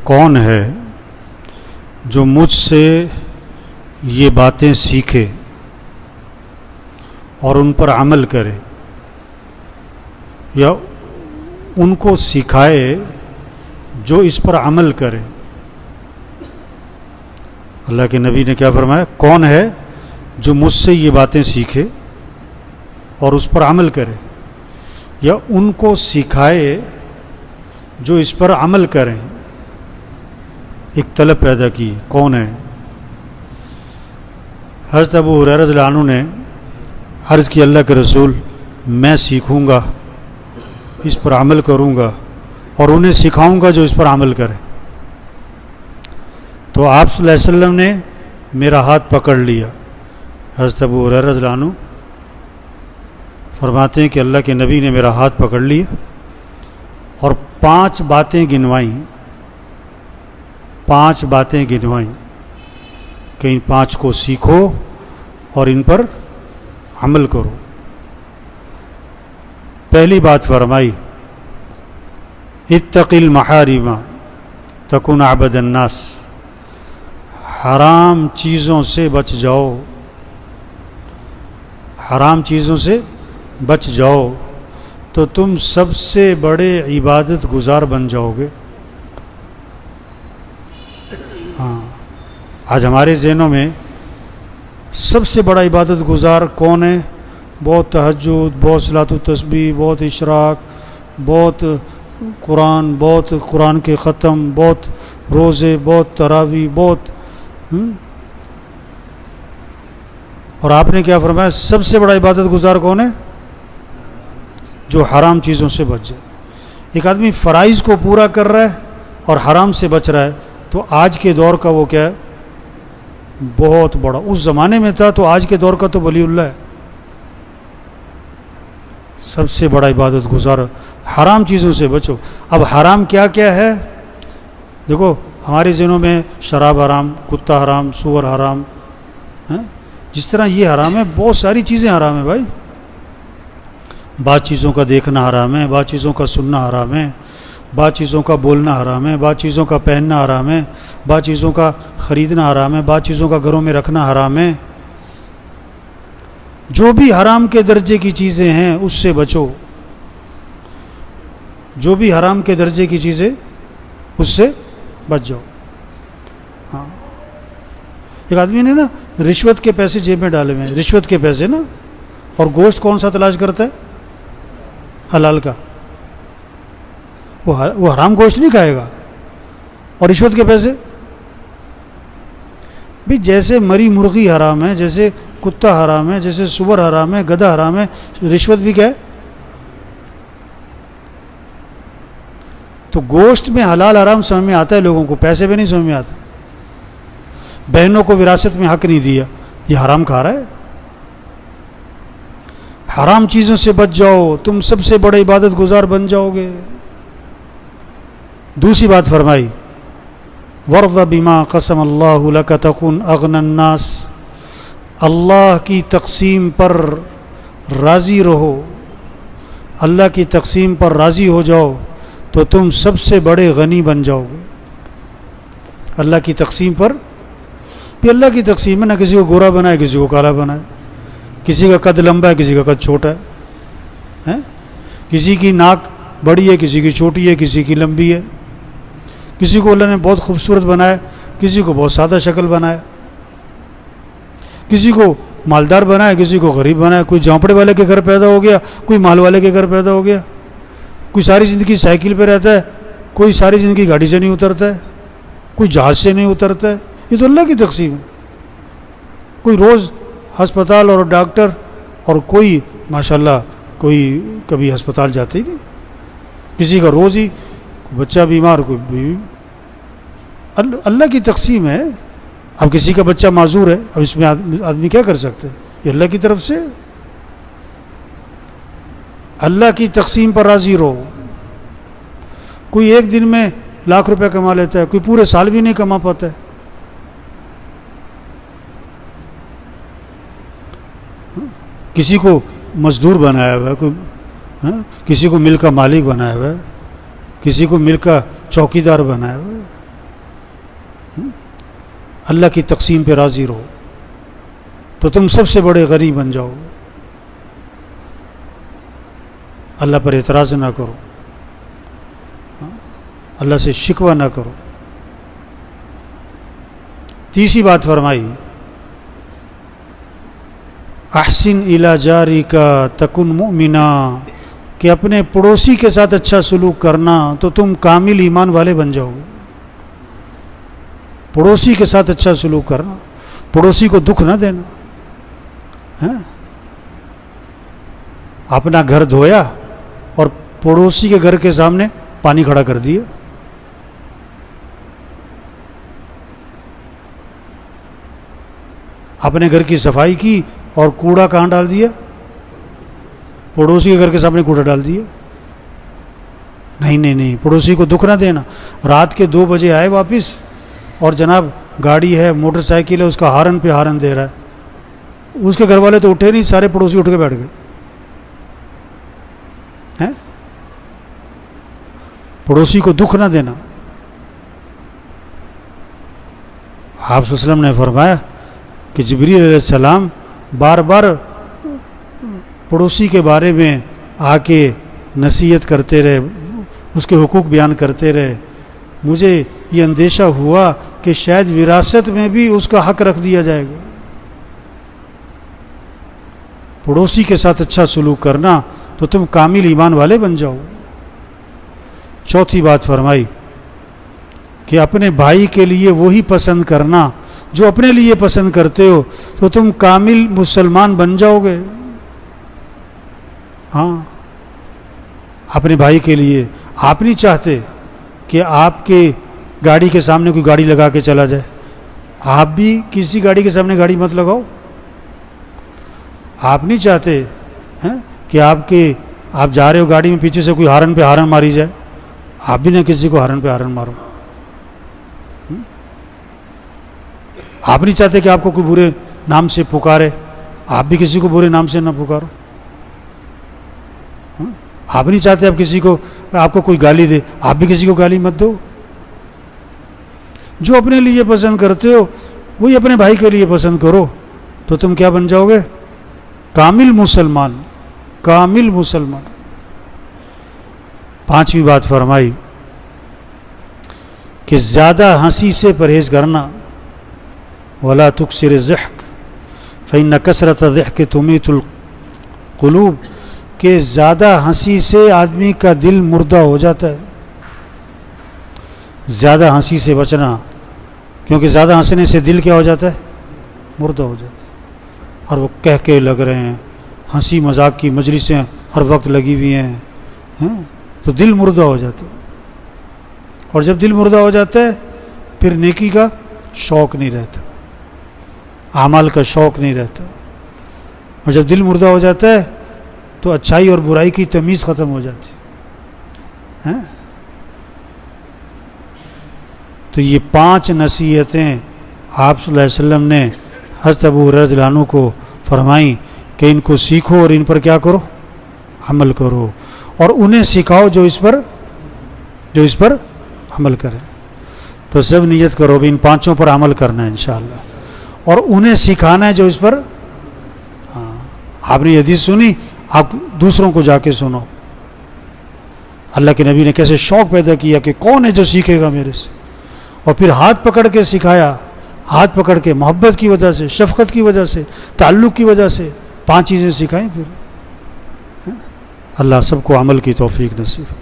کون ہے جو مجھ سے یہ باتیں سیکھے اور ان پر عمل کرے یا ان کو سکھائے جو اس پر عمل کرے؟ اللہ کے نبی نے کیا فرمایا؟ کون ہے جو مجھ سے یہ باتیں سیکھے اور اس پر عمل کرے یا ان کو سکھائے جو اس پر عمل کریں؟ ایک طلب پیدا کی، کون ہے؟ حضرت ابو ہریرہ رضی اللہ عنہ نے عرض کی، اللہ کے رسول میں سیکھوں گا، اس پر عمل کروں گا اور انہیں سکھاؤں گا جو اس پر عمل کرے۔ تو آپ صلی اللہ علیہ وسلم نے میرا ہاتھ پکڑ لیا۔ حضرت ابو ہریرہ رضی اللہ عنہ فرماتے ہیں کہ اللہ کے نبی نے میرا ہاتھ پکڑ لیا اور 5 باتیں گنوائیں، 5 باتیں گنوائیں کہ ان 5 کو سیکھو اور ان پر عمل کرو۔ پہلی بات فرمائی، اتق المحارم تکن عبد الناس، حرام چیزوں سے بچ جاؤ، حرام چیزوں سے بچ جاؤ تو تم سب سے بڑے عبادت گزار بن جاؤ گے۔ ہاں، آج ہمارے ذہنوں میں سب سے بڑا عبادت گزار کون ہے؟ بہت تہجد، بہت صلاۃ التسبیح، بہت اشراق، بہت قرآن کے ختم، بہت روزے، بہت تراویح، بہت اور آپ نے کیا فرمایا؟ سب سے بڑا عبادت گزار کون ہے؟ جو حرام چیزوں سے بچ جائے۔ ایک آدمی فرائض کو پورا کر رہا ہے اور حرام سے بچ رہا ہے تو آج کے دور کا وہ کیا ہے؟ بہت بڑا، اس زمانے میں تھا تو آج کے دور کا تو ولی اللہ ہے۔ سب سے بڑا عبادت گزار، حرام چیزوں سے بچو۔ اب حرام کیا کیا ہے؟ دیکھو ہمارے ذہنوں میں شراب حرام، کتا حرام، سور حرام، جس طرح یہ حرام ہے بہت ساری چیزیں حرام ہیں بھائی۔ بعض چیزوں کا دیکھنا حرام ہے، بعض چیزوں کا سننا حرام ہے، بعض چیزوں کا بولنا حرام ہے، بعض چیزوں کا پہننا حرام ہے، بعض چیزوں کا خریدنا حرام ہے، بعض چیزوں کا گھروں میں رکھنا حرام ہے۔ جو بھی حرام کے درجے کی چیزیں ہیں اس سے بچو، جو بھی حرام کے درجے کی چیزیں اس سے بچ جاؤ۔ ہاں، ایک آدمی نے نا رشوت کے پیسے جیب میں ڈالے ہوئے ہیں، رشوت کے پیسے نا، اور گوشت کون سا تلاش کرتا ہے؟ حلال کا۔ وہ حرام گوشت نہیں کھائے گا، اور رشوت کے پیسے بھی، جیسے مری مرغی حرام ہے، جیسے کتا حرام ہے، جیسے سور حرام ہے، گدھا حرام ہے، رشوت بھی کیا ہے؟ تو گوشت میں حلال حرام سمجھ میں آتا ہے لوگوں کو، پیسے بھی نہیں سمجھ میں آتا۔ بہنوں کو وراثت میں حق نہیں دیا، یہ حرام کھا رہا ہے۔ حرام چیزوں سے بچ جاؤ، تم سب سے بڑے عبادت گزار بن جاؤ گے۔ دوسری بات فرمائی، وَرْضَ بِمَا قَسَمَ اللَّهُ لَكَ تَكُنْ أَغْنَى النَّاسِ، اللہ کی تقسیم پر راضی رہو، اللہ کی تقسیم پر راضی ہو جاؤ تو تم سب سے بڑے غنی بن جاؤ گے۔ اللہ کی تقسیم پر بھی، اللہ کی تقسیم ہے، نہ کسی کو گورا بنائے کسی کو کالا بنائے، کسی کا قد لمبا ہے کسی کا قد چھوٹا ہے، کسی کی ناک بڑی ہے کسی کی چھوٹی ہے، کسی کی لمبی ہے، کسی کو اللہ نے بہت خوبصورت بنایا، کسی کو بہت سادہ شکل بنایا، کسی کو مالدار بنایا کسی کو غریب بنایا، کوئی جھونپڑے والے کے گھر پیدا ہو گیا، کوئی مال والے کے گھر پیدا ہو گیا، کوئی ساری زندگی سائیکل پہ رہتا ہے، کوئی ساری زندگی گاڑی سے نہیں اترتا ہے، کوئی جہاز سے نہیں اترتا ہے۔ یہ تو اللہ کی تقسیم ہے۔ کوئی روز ہسپتال اور ڈاکٹر، اور کوئی ماشاءاللہ کوئی کبھی ہسپتال جاتے ہی نہیں، کسی کا روز ہی کوئی بچہ بیمار، کوئی بیوی۔ اللہ کی تقسیم ہے۔ اب کسی کا بچہ معذور ہے، اب اس میں آدمی کیا کر سکتے؟ یہ اللہ کی طرف سے۔ اللہ کی تقسیم پر راضی رہو۔ کوئی ایک دن میں لاکھ روپے کما لیتا ہے، کوئی پورے سال بھی نہیں کما پاتا ہے۔ کسی کو مزدور بنایا ہوا ہے، کسی کو ملک کا مالک بنایا ہوا ہے، کسی کو ملک کا چوکیدار بنایا ہوا ہے۔ اللہ کی تقسیم پہ راضی رہو تو تم سب سے بڑے غنی بن جاؤ. اللہ پر اعتراض نہ کرو، اللہ سے شکوہ نہ کرو. تیسری بات فرمائی احسن الی جارک تکن مؤمنا، کہ اپنے پڑوسی کے ساتھ اچھا سلوک کرنا تو تم کامل ایمان والے بن جاؤ گے. پڑوسی کے ساتھ اچھا سلوک کرنا، پڑوسی کو دکھ نہ دینا. اپنا گھر دھویا اور پڑوسی کے گھر کے سامنے پانی کھڑا کر دیا. اپنے گھر کی صفائی کی اور کوڑا کہاں ڈال دیا؟ پڑوسی کے گھر کے سامنے کوڑا ڈال دیا. نہیں، پڑوسی کو دکھ نہ دینا. رات کے 2 بجے آئے واپس اور جناب گاڑی ہے، موٹر سائیکل ہے، اس کا ہارن پہ ہارن دے رہا ہے. اس کے گھر والے تو اٹھے نہیں، سارے پڑوسی اٹھ کے بیٹھ گئے. پڑوسی کو دکھ نہ دینا. آپ صلی اللہ علیہ وسلم نے فرمایا کہ جبریل علیہ السلام بار بار پڑوسی کے بارے میں آ کے نصیحت کرتے رہے، اس کے حقوق بیان کرتے رہے. مجھے یہ اندیشہ ہوا کہ شاید وراثت میں بھی اس کا حق رکھ دیا جائے گا. پڑوسی کے ساتھ اچھا سلوک کرنا تو تم کامل ایمان والے بن جاؤ. چوتھی بات فرمائی کہ اپنے بھائی کے لیے وہی پسند کرنا جو اپنے لیے پسند کرتے ہو تو تم کامل مسلمان بن جاؤ گے. ہاں، اپنے بھائی کے لیے آپ نہیں چاہتے کہ آپ کے گاڑی کے سامنے کوئی گاڑی لگا کے چلا جائے. آپ بھی کسی گاڑی کے سامنے گاڑی مت لگاؤ. آپ نہیں چاہتے کہ آپ جا رہے ہو گاڑی میں، پیچھے سے کوئی ہارن پہ ہارن ماری جائے. آپ بھی نہ کسی کو ہارن پہ ہارن مارو. آپ نہیں چاہتے کہ آپ کو کوئی برے نام سے پکارے. آپ بھی کسی کو برے نام سے نہ پکارو. آپ نہیں چاہتے آپ کو کوئی گالی دے. آپ بھی کسی کو گالی مت دو. جو اپنے لیے پسند کرتے ہو وہی اپنے بھائی کے لیے پسند کرو تو تم کیا بن جاؤ گے؟ کامل مسلمان. کامل مسلمان. پانچویں بات فرمائی کہ زیادہ ہنسی سے پرہیز کرنا. ولا تکثر الضحک فإن کثرۃ الضحک تمیت القلوب، کہ زیادہ ہنسی سے آدمی کا دل مردہ ہو جاتا ہے. زیادہ ہنسی سے بچنا، کیونکہ زیادہ ہنسنے سے دل کیا ہو جاتا ہے؟ مردہ ہو جاتا ہے. اور وہ کہہ کے لگ رہے ہیں، ہنسی مذاق کی مجلسیں ہر وقت لگی ہوئی ہیں، تو دل مردہ ہو جاتا ہے. اور جب دل مردہ ہو جاتا ہے پھر نیکی کا شوق نہیں رہتا، اعمال کا شوق نہیں رہتا. اور جب دل مردہ ہو جاتا ہے تو اچھائی اور برائی کی تمیز ختم ہو جاتی ہے. تو یہ 5 نصیحتیں آپ صلی اللہ علیہ وسلم نے حضرت ابو ہریرہ رضی اللہ عنہ کو فرمائیں کہ ان کو سیکھو اور ان پر کیا کرو؟ عمل کرو. اور انہیں سکھاؤ جو اس پر عمل کریں. تو سب نیت کرو بھی ان 5 پر عمل کرنا ہے انشاءاللہ، اور انہیں سکھانا ہے جو اس پر. آپ نے حدیث سنی، آپ دوسروں کو جا کے سنو. اللہ کے نبی نے کیسے شوق پیدا کیا کہ کون ہے جو سیکھے گا میرے سے، اور پھر ہاتھ پکڑ کے سکھایا. ہاتھ پکڑ کے محبت کی وجہ سے، شفقت کی وجہ سے، تعلق کی وجہ سے 5 چیزیں سکھائیں. پھر اللہ سب کو عمل کی توفیق نصیب.